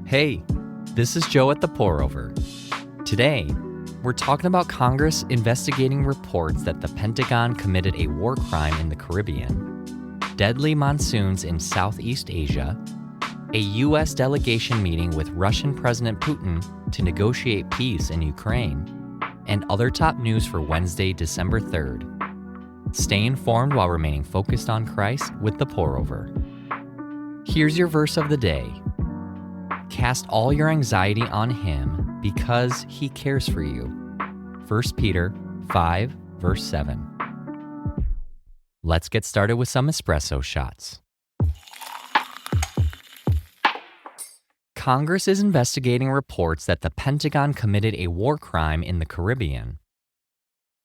Hey, this is Joe at the Pour-Over. Today, we're talking about Congress investigating reports that the Pentagon committed a war crime in the Caribbean, deadly monsoons in Southeast Asia, a U.S. delegation meeting with Russian President Putin to negotiate peace in Ukraine, and other top news for Wednesday, December 3rd. Stay informed while remaining focused on Christ with the Pour-Over. Here's your verse of the day. Cast all your anxiety on Him because He cares for you. 1 Peter 5, verse 7. Let's get started with some espresso shots. Congress is investigating reports that the Pentagon committed a war crime in the Caribbean.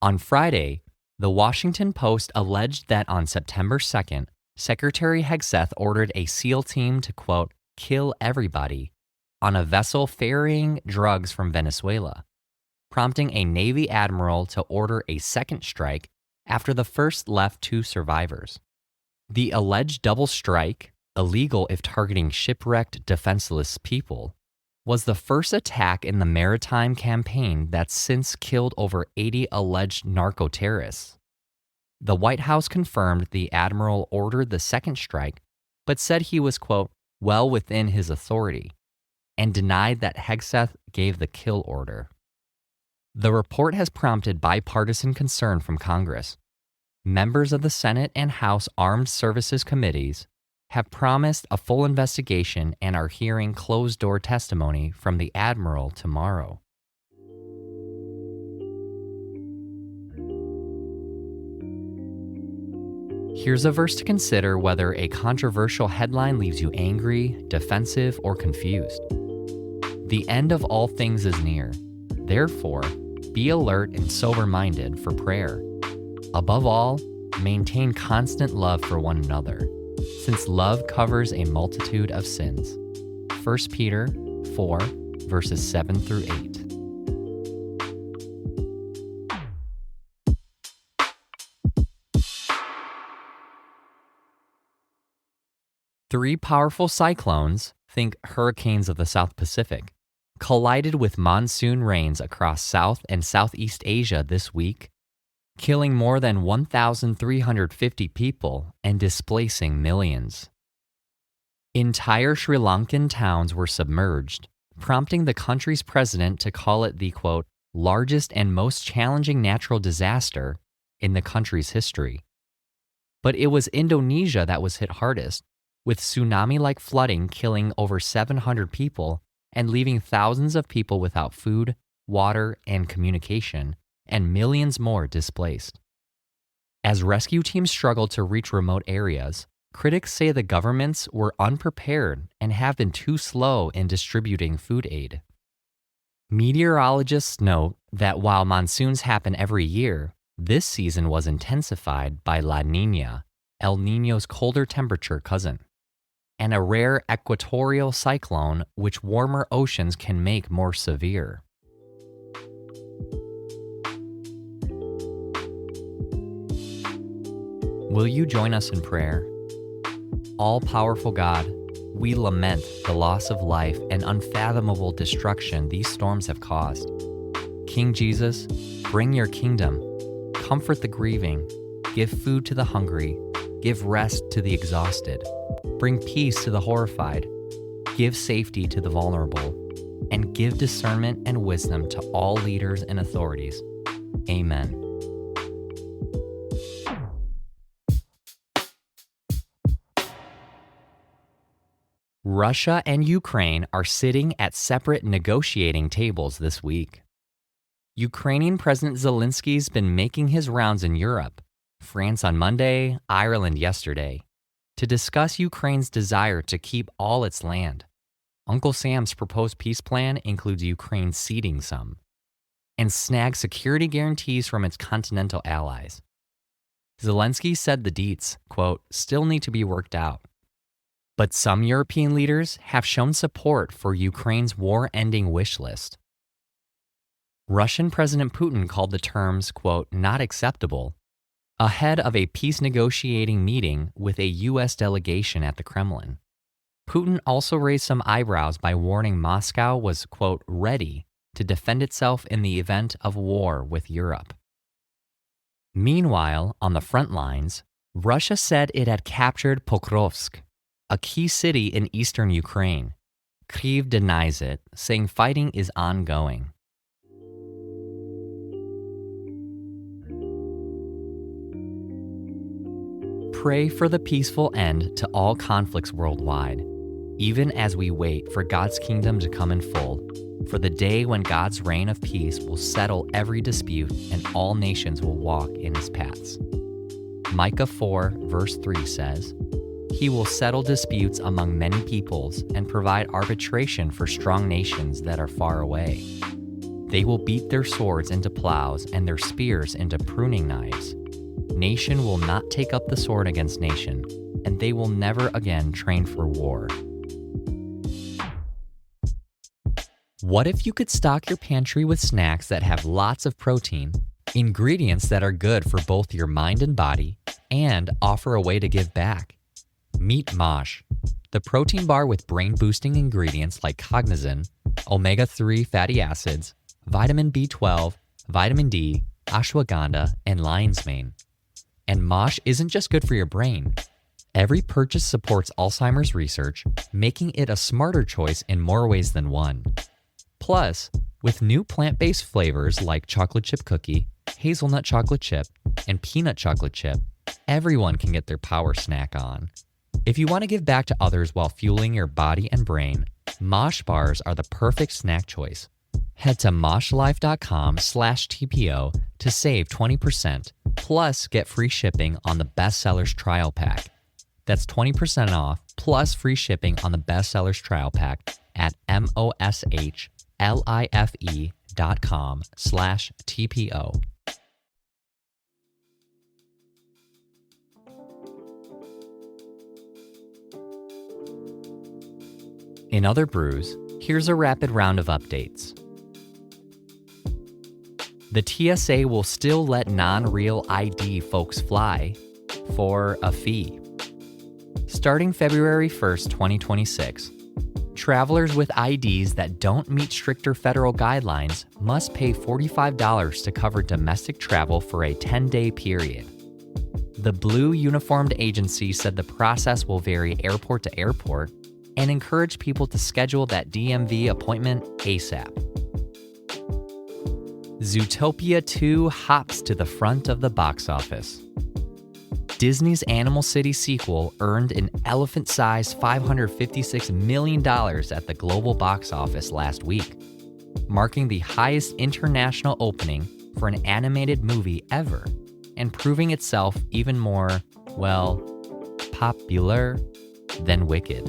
On Friday, the Washington Post alleged that on September 2nd, Secretary Hegseth ordered a SEAL team to, quote, kill everybody on a vessel ferrying drugs from Venezuela, prompting a Navy admiral to order a second strike after the first left two survivors. The alleged double strike, illegal if targeting shipwrecked, defenseless people, was the first attack in the maritime campaign that's since killed over 80 alleged narco-terrorists. The White House confirmed the admiral ordered the second strike, but said he was, quote, well within his authority, and denied that Hegseth gave the kill order. The report has prompted bipartisan concern from Congress. Members of the Senate and House Armed Services Committees have promised a full investigation and are hearing closed-door testimony from the admiral tomorrow. Here's a verse to consider whether a controversial headline leaves you angry, defensive, or confused. The end of all things is near. Therefore, be alert and sober-minded for prayer. Above all, maintain constant love for one another, since love covers a multitude of sins. 1 Peter 4, verses 7 through 8. Three powerful cyclones, think hurricanes of the South Pacific, collided with monsoon rains across South and Southeast Asia this week, killing more than 1,350 people and displacing millions. Entire Sri Lankan towns were submerged, prompting the country's president to call it the, quote, largest and most challenging natural disaster in the country's history. But it was Indonesia that was hit hardest, with tsunami-like flooding killing over 700 people and leaving thousands of people without food, water, and communication, and millions more displaced. As rescue teams struggled to reach remote areas, critics say the governments were unprepared and have been too slow in distributing food aid. Meteorologists note that while monsoons happen every year, this season was intensified by La Niña, El Niño's colder temperature cousin, and a rare equatorial cyclone which warmer oceans can make more severe. Will you join us in prayer? All-powerful God, we lament the loss of life and unfathomable destruction these storms have caused. King Jesus, bring your kingdom, comfort the grieving, give food to the hungry, give rest to the exhausted, bring peace to the horrified, give safety to the vulnerable, and give discernment and wisdom to all leaders and authorities. Amen. Russia and Ukraine are sitting at separate negotiating tables this week. Ukrainian President Zelensky's been making his rounds in Europe, France on Monday, Ireland yesterday, to discuss Ukraine's desire to keep all its land. Uncle Sam's proposed peace plan includes Ukraine ceding some, and snag security guarantees from its continental allies. Zelensky said the deets, quote, still need to be worked out. But some European leaders have shown support for Ukraine's war-ending wish list. Russian President Putin called the terms, quote, not acceptable, ahead of a peace negotiating meeting with a U.S. delegation at the Kremlin. Putin also raised some eyebrows by warning Moscow was, quote, ready to defend itself in the event of war with Europe. Meanwhile, on the front lines, Russia said it had captured Pokrovsk, a key city in eastern Ukraine. Kyiv denies it, saying fighting is ongoing. Pray for the peaceful end to all conflicts worldwide, even as we wait for God's kingdom to come in full, for the day when God's reign of peace will settle every dispute and all nations will walk in his paths. Micah 4, verse 3 says, "He will settle disputes among many peoples and provide arbitration for strong nations that are far away. They will beat their swords into plows and their spears into pruning knives. Nation will not take up the sword against nation, and they will never again train for war." What if you could stock your pantry with snacks that have lots of protein, ingredients that are good for both your mind and body, and offer a way to give back? Meet Mosh, the protein bar with brain-boosting ingredients like cognizin, omega-3 fatty acids, vitamin B12, vitamin D, ashwagandha, and lion's mane. And Mosh isn't just good for your brain. Every purchase supports Alzheimer's research, making it a smarter choice in more ways than one. Plus, with new plant-based flavors like chocolate chip cookie, hazelnut chocolate chip, and peanut chocolate chip, everyone can get their power snack on. If you want to give back to others while fueling your body and brain, Mosh bars are the perfect snack choice. Head to moshlife.com/TPO to save 20%, plus get free shipping on the Bestsellers Trial Pack. That's 20% off, plus free shipping on the Bestsellers Trial Pack at moshlife.com/TPO. In other brews, here's a rapid round of updates. The TSA will still let non-real ID folks fly for a fee. Starting February 1st, 2026, travelers with IDs that don't meet stricter federal guidelines must pay $45 to cover domestic travel for a 10-day period. The blue uniformed agency said the process will vary airport to airport and encourage people to schedule that DMV appointment ASAP. Zootopia 2 hops to the front of the box office. Disney's Animal City sequel earned an elephant-sized $556 million at the global box office last week, marking the highest international opening for an animated movie ever, and proving itself even more, well, popular than Wicked,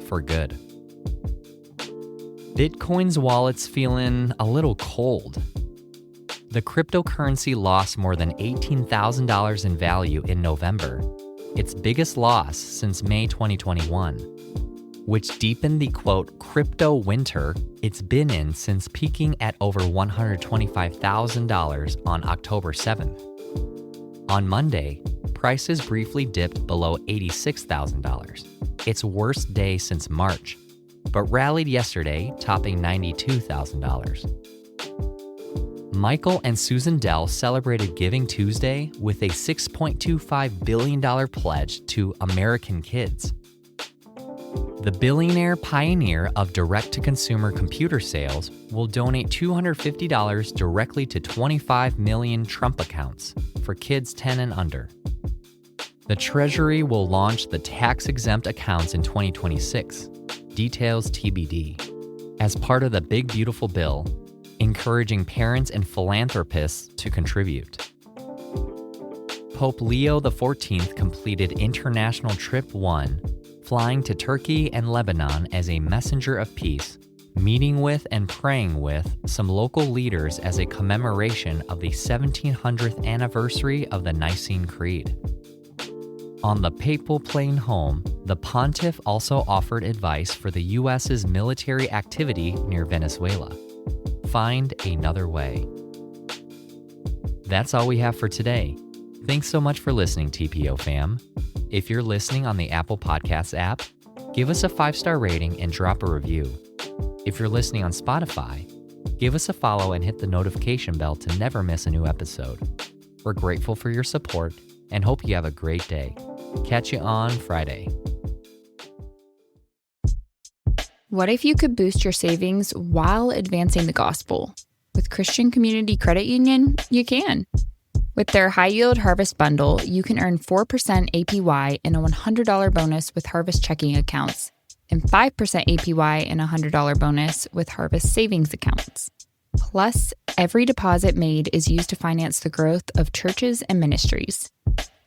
for good. Bitcoin's wallet's feeling a little cold. The cryptocurrency lost more than $18,000 in value in November, its biggest loss since May 2021, which deepened the, quote, crypto winter it's been in since peaking at over $125,000 on October 7th. On Monday, prices briefly dipped below $86,000, its worst day since March, but rallied yesterday, topping $92,000. Michael and Susan Dell celebrated Giving Tuesday with a $6.25 billion pledge to American kids. The billionaire pioneer of direct-to-consumer computer sales will donate $250 directly to 25 million Trump accounts for kids 10 and under. The Treasury will launch the tax-exempt accounts in 2026, details TBD, as part of the Big Beautiful Bill, encouraging parents and philanthropists to contribute. Pope Leo XIV completed International Trip 1, flying to Turkey and Lebanon as a messenger of peace, meeting with and praying with some local leaders as a commemoration of the 1700th anniversary of the Nicene Creed. On the papal plane home, the pontiff also offered advice for the U.S.'s military activity near Venezuela. Find another way. That's all we have for today. Thanks so much for listening, TPO fam. If you're listening on the Apple Podcasts app, Give us a 5-star rating and drop a review. If you're listening on Spotify, give us a follow and hit the notification bell to never miss a new episode. We're grateful for your support and hope you have a great day. Catch you on Friday. What if you could boost your savings while advancing the gospel? With Christian Community Credit Union, you can. With their high-yield Harvest Bundle, you can earn 4% APY and a $100 bonus with Harvest checking accounts, and 5% APY and a $100 bonus with Harvest savings accounts. Plus, every deposit made is used to finance the growth of churches and ministries.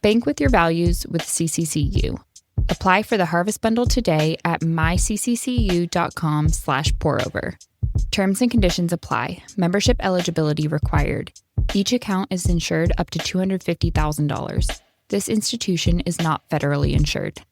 Bank with your values with CCCU. Apply for the Harvest Bundle today at mycccu.com/pourover. Terms and conditions apply. Membership eligibility required. Each account is insured up to $250,000. This institution is not federally insured.